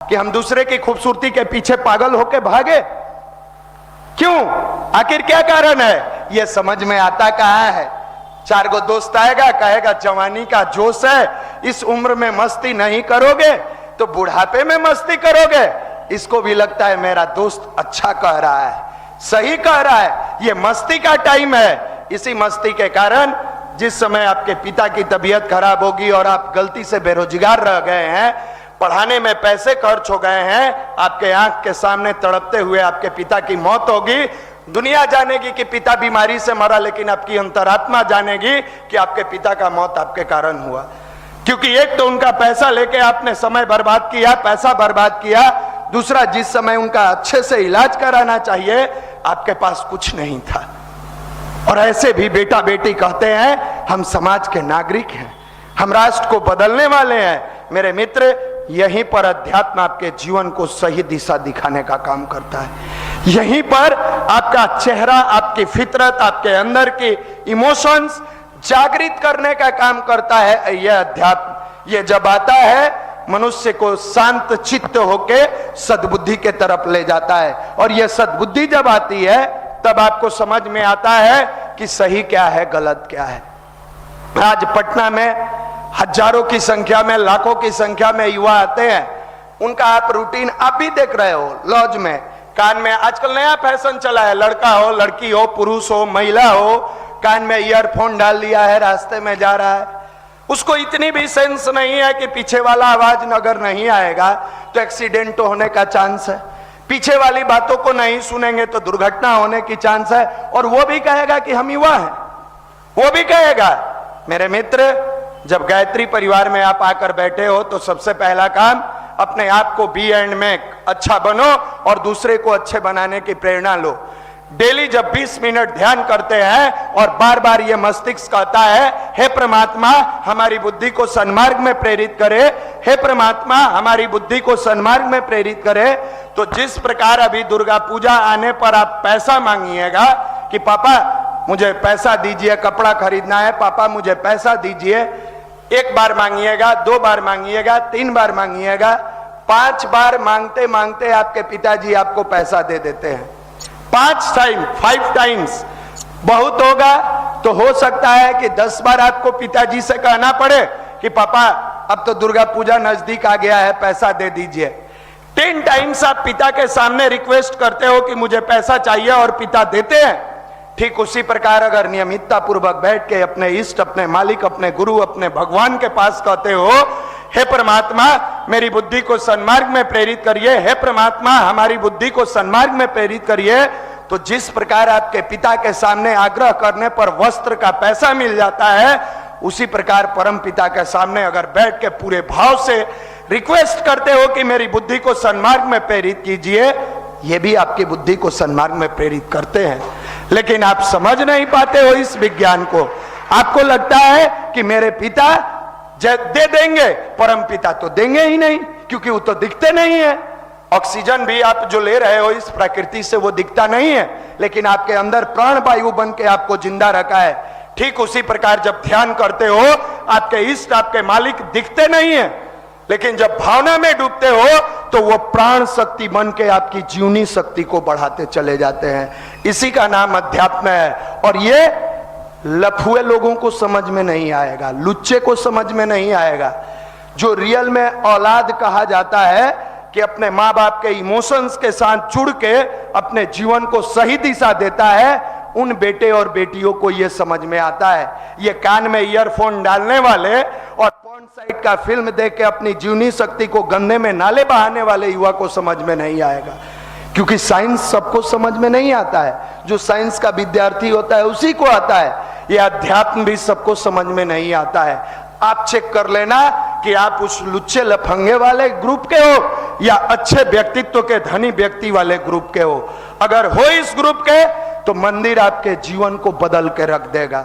कि हम दूसरे की खूबसूरती के पीछे पागल होके भागे? क्यों? आखिर क्या कारण है? यह समझ में आता कहां है? चार गो दोस्त आएगा, कहेगा जवानी का जोश है, इस उम्र में मस्ती नहीं करोगे तो बुढ़ापे में मस्ती करोगे। इसको भी लगता है मेरा दोस्त अच्छा कह रहा है, सही कह रहा है, ये मस्ती का टाइम है। इसी मस्ती के कारण जिस समय आपके पिता की तबीयत खराब होगी और आप गलती से बेरोजगार रह गए हैं, पढ़ाने में पैसे खर्च हो गए हैं, आपके आंख के सामने तड़पते हुए आपके पिता की मौत होगी, दुनिया जानेगी कि पिता बीमारी से मरा, लेकिन आपकी अंतरात्मा जानेगी कि आपके पिता का मौत आपके कारण हुआ। क्योंकि एक तो उनका पैसा लेके आपने समय बर्बाद किया, पैसा बर्बाद किया, दूसरा जिस समय उनका अच्छे से इलाज कराना चाहिए आपके पास कुछ नहीं था। और ऐसे भी बेटा बेटी कहते हैं हम समाज के नागरिक हैं, हम राष्ट्र को बदलने वाले हैं। मेरे मित्र, यहीं पर अध्यात्म आपके जीवन को सही दिशा दिखाने का काम करता है। यहीं पर आपका चेहरा, आपकी फितरत, आपके अंदर की इमोशंस जागृत करने का काम करता है यह अध्यात्म। यह जब आता है मनुष्य को शांत चित्त होके सद्बुद्धि के तरफ ले जाता है, और यह सद्बुद्धि जब आती है तब आपको समझ में आता है कि सही क्या है, गलत क्या है। आज पटना में हजारों की संख्या में, लाखों की संख्या में युवा आते हैं, उनका आप रूटीन आप भी देख रहे हो। लॉज में कान में आजकल नया फैशन चला है, लड़का हो, लड़की हो, पुरुष हो, महिला हो, कान में ईयरफोन डाल लिया है, रास्ते में जा रहा है। उसको इतनी भी सेंस नहीं है कि पीछे वाला आवाज अगर नहीं आएगा तो एक्सीडेंट होने का चांस है, पीछे वाली बातों को नहीं सुनेंगे तो दुर्घटना होने की चांस है। और वो भी कहेगा कि हम युवा हैं, वो भी कहेगा। मेरे मित्र, जब गायत्री परिवार में आप आकर बैठे हो तो सबसे पहला काम अपने आप को बी एंड में अच्छा बनो और दूसरे को अच्छे बनाने की प्रेरणा लो। डेली जब 20 मिनट ध्यान करते हैं और बार बार ये मस्तिष्क कहता है हे परमात्मा हमारी बुद्धि को सन्मार्ग में प्रेरित करे, हे परमात्मा हमारी बुद्धि को सन्मार्ग में प्रेरित करे, तो जिस प्रकार अभी दुर्गा पूजा आने पर आप पैसा मांगिएगा कि पापा मुझे पैसा दीजिए, कपड़ा खरीदना है, पापा मुझे पैसा दीजिए, एक बार मांगिएगा, 2 बार मांगिएगा, 3 बार मांगिएगा, 5 बार मांगते मांगते आपके पिताजी आपको पैसा दे देते हैं। 5 टाइम्स बहुत होगा तो हो सकता है कि 10 बार आपको पिताजी से कहना पड़े कि पापा अब तो दुर्गा पूजा नजदीक आ गया है, पैसा दे दीजिए। 10 टाइम्स आप पिता के सामने रिक्वेस्ट करते हो कि मुझे पैसा चाहिए और पिता देते हैं। ठीक उसी प्रकार अगर नियमितता पूर्वक बैठ के अपने इष्ट, अपने मालिक, अपने गुरु, अपने भगवान के पास कहते हो हे परमात्मा मेरी बुद्धि को सन्मार्ग में प्रेरित करिए, हे परमात्मा हमारी बुद्धि को सन्मार्ग में प्रेरित करिए, तो जिस प्रकार आपके पिता के सामने आग्रह करने पर वस्त्र का पैसा मिल जाता है, उसी प्रकार परम पिता के सामने अगर बैठ के पूरे भाव से रिक्वेस्ट करते हो कि मेरी बुद्धि को सन्मार्ग में प्रेरित कीजिए, ये भी आपकी बुद्धि को सन्मार्ग में प्रेरित करते हैं। लेकिन आप समझ नहीं पाते हो इस विज्ञान को। आपको लगता है कि मेरे पिता दे देंगे, परम पिता तो देंगे ही नहीं, क्योंकि वो तो दिखते नहीं है। ऑक्सीजन भी आप जो ले रहे हो इस प्रकृति से वो दिखता नहीं है, लेकिन आपके अंदर प्राण वायु बन के आपको जिंदा रखा है। ठीक उसी प्रकार जब ध्यान करते हो आपके इष्ट, आपके मालिक दिखते नहीं है, लेकिन जब भावना में डूबते हो तो वो प्राण शक्ति बन के आपकी जीवनी शक्ति को बढ़ाते चले जाते हैं। इसी का नाम अध्यात्म है। और ये लफुए लोगों को समझ में नहीं आएगा, लुच्चे को समझ में नहीं आएगा। जो रियल में औलाद कहा जाता है कि अपने माँ बाप के इमोशंस के साथ जुड़ के अपने जीवन को सही दिशा देता है, उन बेटे और बेटियों को यह समझ में आता है। ये कान में ईयरफोन डालने वाले और पॉर्न साइट का फिल्म देख के अपनी जीवनी शक्ति को गंदे में नाले बहाने वाले युवा को समझ में नहीं आएगा, क्योंकि साइंस सबको समझ में नहीं आता है। जो साइंस का विद्यार्थी होता है उसी को आता है। यह अध्यात्म भी सबको समझ में नहीं आता है। आप चेक कर लेना कि आप उस लुच्चे लफंगे वाले ग्रुप के हो या अच्छे व्यक्तित्व के धनी व्यक्ति वाले ग्रुप के हो। अगर हो इस ग्रुप के तो मंदिर आपके जीवन को बदल के रख देगा।